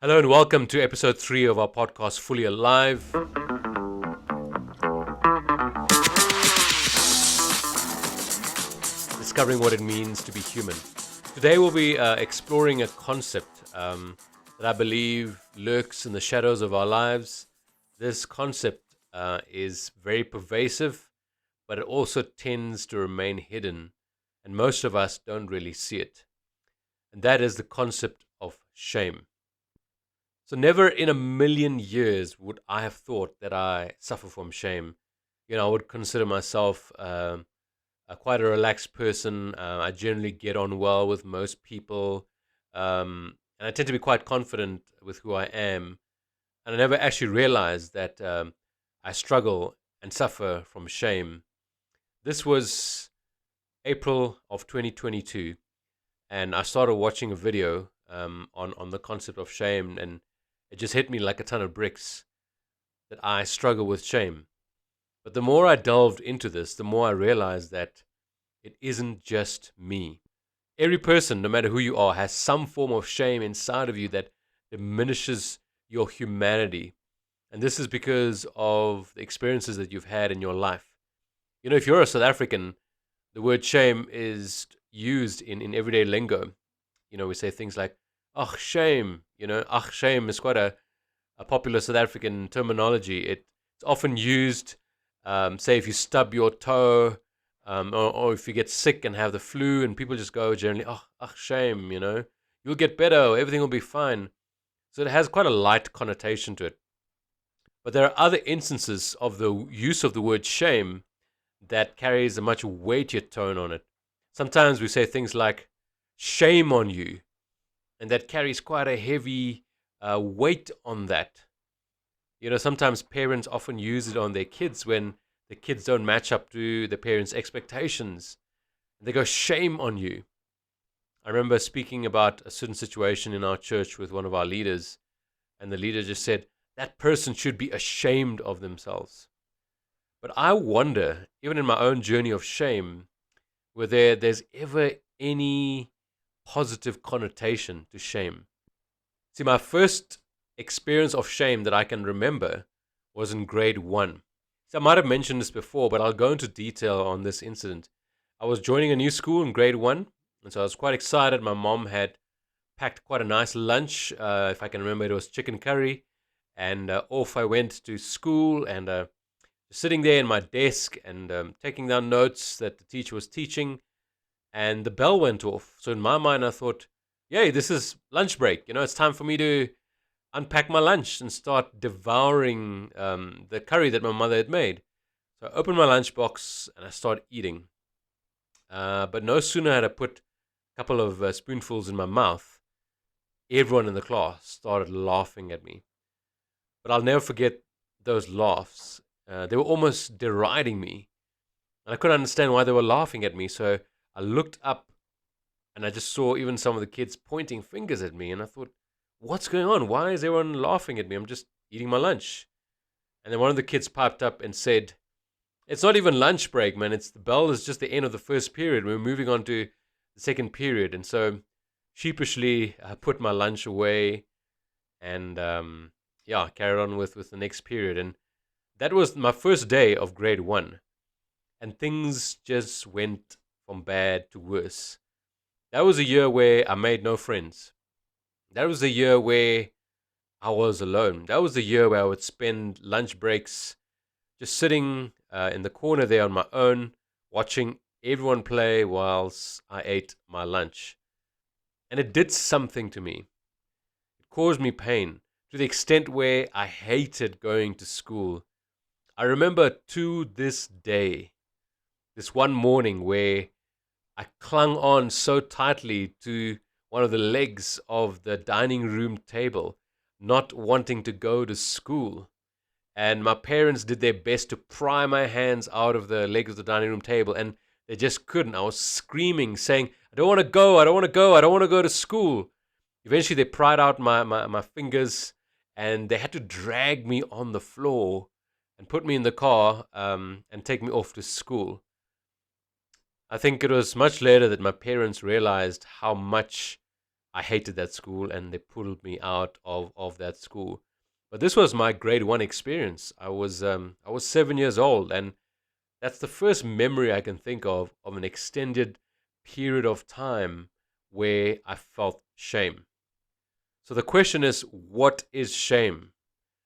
Hello and welcome to episode 3 of our podcast, Fully Alive. Discovering what it means to be human. Today we'll be exploring a concept that I believe lurks in the shadows of our lives. This concept is very pervasive, but it also tends to remain hidden, and most of us don't really see it. And that is the concept of shame. So never in a million years would I have thought that I suffer from shame. I would consider myself quite a relaxed person. I generally get on well with most people, and I tend to be quite confident with who I am. And I never actually realized that I struggle and suffer from shame. This was April of 2022, and I started watching a video on the concept of shame, and it just hit me like a ton of bricks that I struggle with shame. But the more I delved into this, the more I realized that it isn't just me. Every person, no matter who you are, has some form of shame inside of you that diminishes your humanity. And this is because of the experiences that you've had in your life. If you're a South African, the word shame is used in everyday lingo. We say things like, ach, shame. Ach, shame is quite a popular South African terminology. It's often used, say, if you stub your toe, or if you get sick and have the flu, and people just go generally, oh, ach, shame, you'll get better, everything will be fine. So it has quite a light connotation to it. But there are other instances of the use of the word shame that carries a much weightier tone on it. Sometimes we say things like, shame on you, and that carries quite a heavy weight on that. Sometimes parents often use it on their kids when the kids don't match up to the parents' expectations. They go, shame on you. I remember speaking about a certain situation in our church with one of our leaders, and the leader just said, that person should be ashamed of themselves. But I wonder, even in my own journey of shame, whether there's ever any positive connotation to shame. See, my first experience of shame that I can remember was in grade 1. So I might have mentioned this before, but I'll go into detail on this incident. I was joining a new school in grade 1, and so I was quite excited. My mom had packed quite a nice lunch. If I can remember, it was chicken curry. And off I went to school, and sitting there in my desk and taking down notes that the teacher was teaching, and the bell went off. So in my mind, I thought, yay, this is lunch break. It's time for me to unpack my lunch and start devouring the curry that my mother had made. So I opened my lunchbox and I started eating. But no sooner had I put a couple of spoonfuls in my mouth, everyone in the class started laughing at me. But I'll never forget those laughs. They were almost deriding me. And I couldn't understand why they were laughing at me. So I looked up and I just saw even some of the kids pointing fingers at me. And I thought, what's going on? Why is everyone laughing at me? I'm just eating my lunch. And then one of the kids piped up and said, it's not even lunch break, man. The bell is just the end of the first period. We're moving on to the second period. And so sheepishly, I put my lunch away and carried on with the next period. And that was my first day of grade 1. And things just went from bad to worse. That was a year where I made no friends. That was a year where I was alone. That was the year where I would spend lunch breaks just sitting in the corner there on my own, watching everyone play whilst I ate my lunch. And it did something to me. It caused me pain to the extent where I hated going to school. I remember to this day, this one morning where I clung on so tightly to one of the legs of the dining room table, not wanting to go to school. And my parents did their best to pry my hands out of the legs of the dining room table, and they just couldn't. I was screaming, saying, I don't want to go, I don't want to go, I don't want to go to school. Eventually, they pried out my fingers, and they had to drag me on the floor and put me in the car and take me off to school. I think it was much later that my parents realized how much I hated that school and they pulled me out of that school. But this was my grade one experience. I was 7 years old, and that's the first memory I can think of an extended period of time where I felt shame. So the question is, what is shame?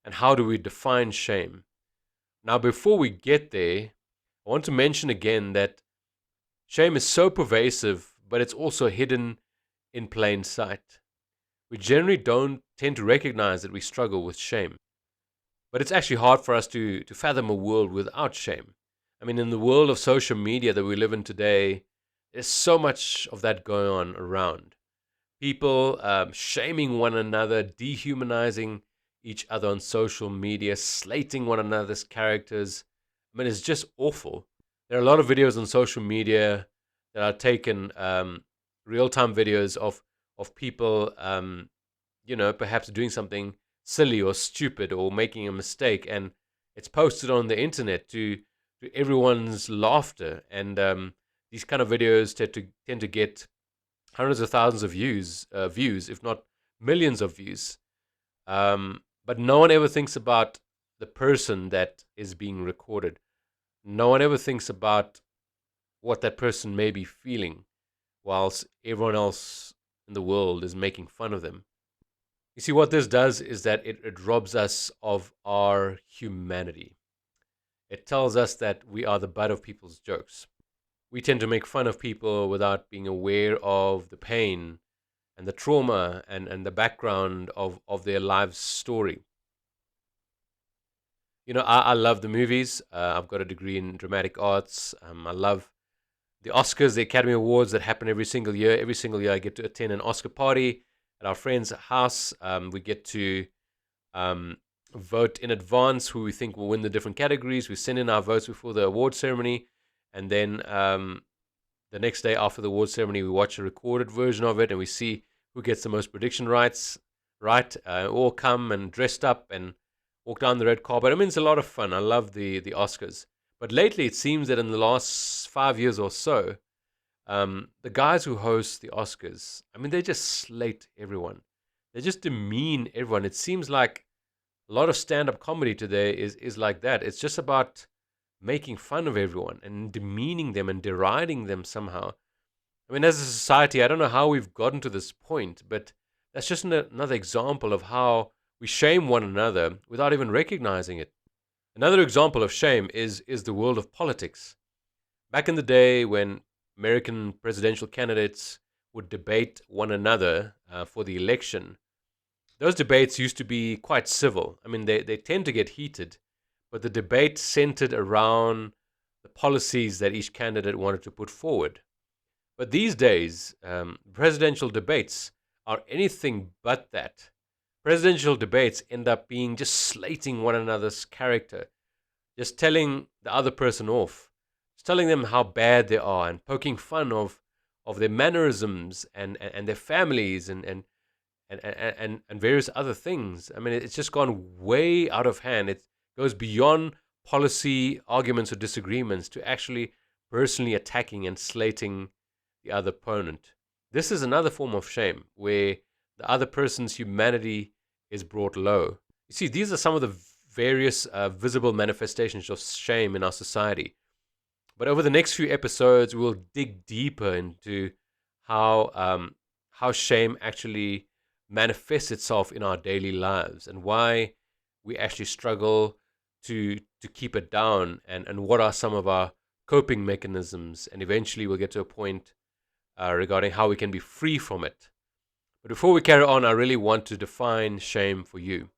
And how do we define shame? Now, before we get there, I want to mention again that shame is so pervasive, but it's also hidden in plain sight. We generally don't tend to recognize that we struggle with shame, but it's actually hard for us to fathom a world without shame. I mean, in the world of social media that we live in today, there's so much of that going on around. People shaming one another, dehumanizing each other on social media, slating one another's characters. I mean, it's just awful. There are a lot of videos on social media that are taken, real-time videos of people, perhaps doing something silly or stupid or making a mistake, and it's posted on the internet to everyone's laughter. And these kind of videos tend to get hundreds of thousands of views, if not millions of views. But no one ever thinks about the person that is being recorded. No one ever thinks about what that person may be feeling, whilst everyone else in the world is making fun of them. You see, what this does is that it robs us of our humanity. It tells us that we are the butt of people's jokes. We tend to make fun of people without being aware of the pain and the trauma and the background of their lives story. I love the movies. I've got a degree in dramatic arts. I love the Oscars, the Academy Awards that happen every single year. Every single year I get to attend an Oscar party at our friend's house. We get to vote in advance who we think will win the different categories. We send in our votes before the award ceremony. And then the next day after the award ceremony, we watch a recorded version of it and we see who gets the most prediction rights right. All come and dressed up and walk down the red carpet. I mean, it's a lot of fun. I love the Oscars. But lately, it seems that in the last 5 years or so, the guys who host the Oscars, I mean, they just slate everyone. They just demean everyone. It seems like a lot of stand-up comedy today is like that. It's just about making fun of everyone and demeaning them and deriding them somehow. I mean, as a society, I don't know how we've gotten to this point, but that's just another example of how we shame one another without even recognizing it. Another example of shame is the world of politics. Back in the day when American presidential candidates would debate one another for the election, those debates used to be quite civil. I mean, they tend to get heated, but the debate centered around the policies that each candidate wanted to put forward. But these days, presidential debates are anything but that. Presidential debates end up being just slating one another's character, just telling the other person off, just telling them how bad they are and poking fun of their mannerisms and their families and various other things. I mean, it's just gone way out of hand. It goes beyond policy arguments or disagreements to actually personally attacking and slating the other opponent. This is another form of shame where the other person's humanity is brought low. You see, these are some of the various visible manifestations of shame in our society. But over the next few episodes, we'll dig deeper into how shame actually manifests itself in our daily lives and why we actually struggle to keep it down, and what are some of our coping mechanisms. And eventually we'll get to a point regarding how we can be free from it. But before we carry on, I really want to define shame for you.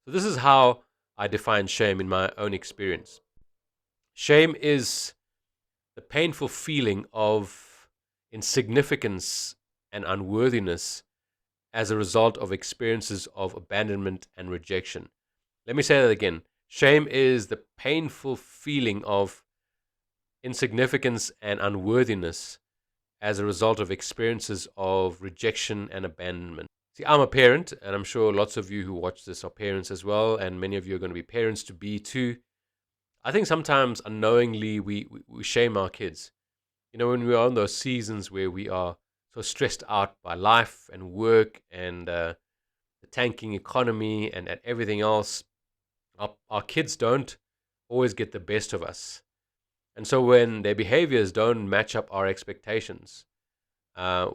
So this is how I define shame in my own experience. Shame is the painful feeling of insignificance and unworthiness as a result of experiences of abandonment and rejection. Let me say that again. Shame is the painful feeling of insignificance and unworthiness as a result of experiences of rejection and abandonment. See, I'm a parent, and I'm sure lots of you who watch this are parents as well, and many of you are going to be parents to be too. I think sometimes unknowingly we shame our kids. When we are in those seasons where we are so stressed out by life and work and the tanking economy and everything else, our kids don't always get the best of us. And so when their behaviors don't match up our expectations,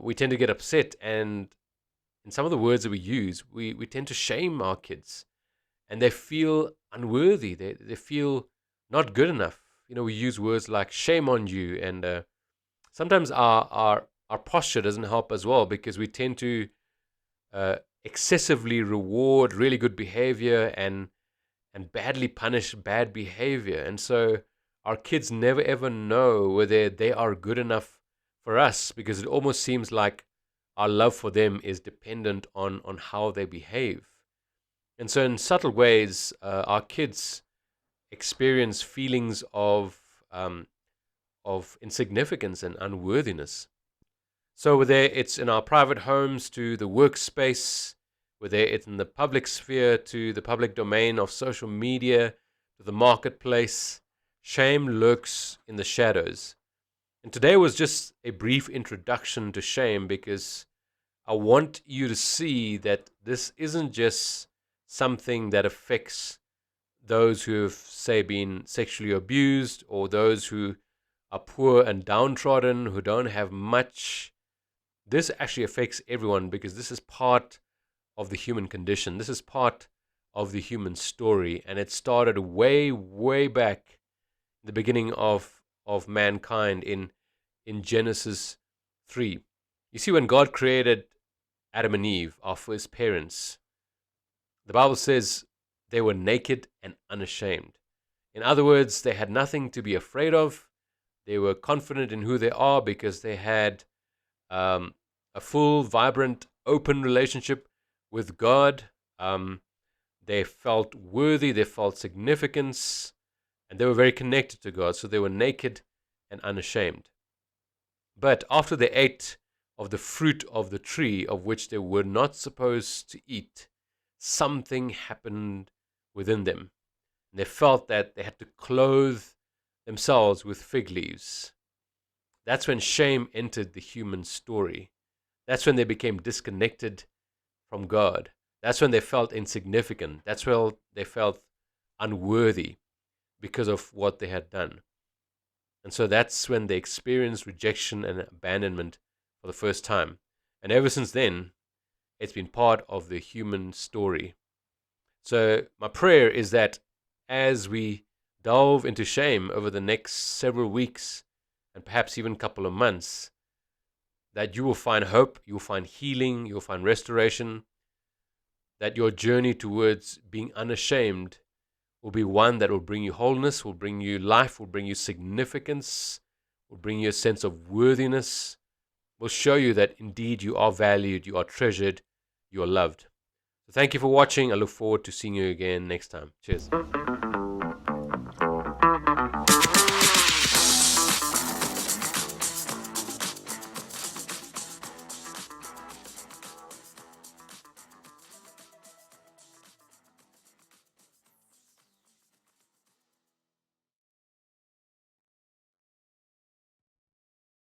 we tend to get upset. And in some of the words that we use, we tend to shame our kids, and they feel unworthy. They feel not good enough. We use words like shame on you. And sometimes our posture doesn't help as well, because we tend to excessively reward really good behavior and badly punish bad behavior. And so our kids never ever know whether they are good enough for us, because it almost seems like our love for them is dependent on how they behave. And so in subtle ways, our kids experience feelings of insignificance and unworthiness. So whether it's in our private homes to the workspace, whether it's in the public sphere to the public domain of social media to the marketplace, shame lurks in the shadows. And today was just a brief introduction to shame, because I want you to see that this isn't just something that affects those who have, say, been sexually abused, or those who are poor and downtrodden, who don't have much. This actually affects everyone, because this is part of the human condition. This is part of the human story, and it started way, way back in the beginning of mankind in Genesis 3. You see, when God created Adam and Eve, our first parents, the Bible says they were naked and unashamed. In other words, they had nothing to be afraid of. They were confident in who they are because they had a full, vibrant, open relationship with God. They felt worthy, they felt significance, and they were very connected to God. So they were naked and unashamed. But after they ate of the fruit of the tree of which they were not supposed to eat, something happened within them. And they felt that they had to clothe themselves with fig leaves. That's when shame entered the human story. That's when they became disconnected from God. That's when they felt insignificant. That's when they felt unworthy because of what they had done. And so that's when they experienced rejection and abandonment for the first time. And ever since then, it's been part of the human story. So my prayer is that as we delve into shame over the next several weeks, and perhaps even a couple of months, that you will find hope, you will find healing, you will find restoration, that your journey towards being unashamed will be one that will bring you wholeness, will bring you life, will bring you significance, will bring you a sense of worthiness, will show you that indeed you are valued, you are treasured, you are loved. So thank you for watching. I look forward to seeing you again next time. Cheers.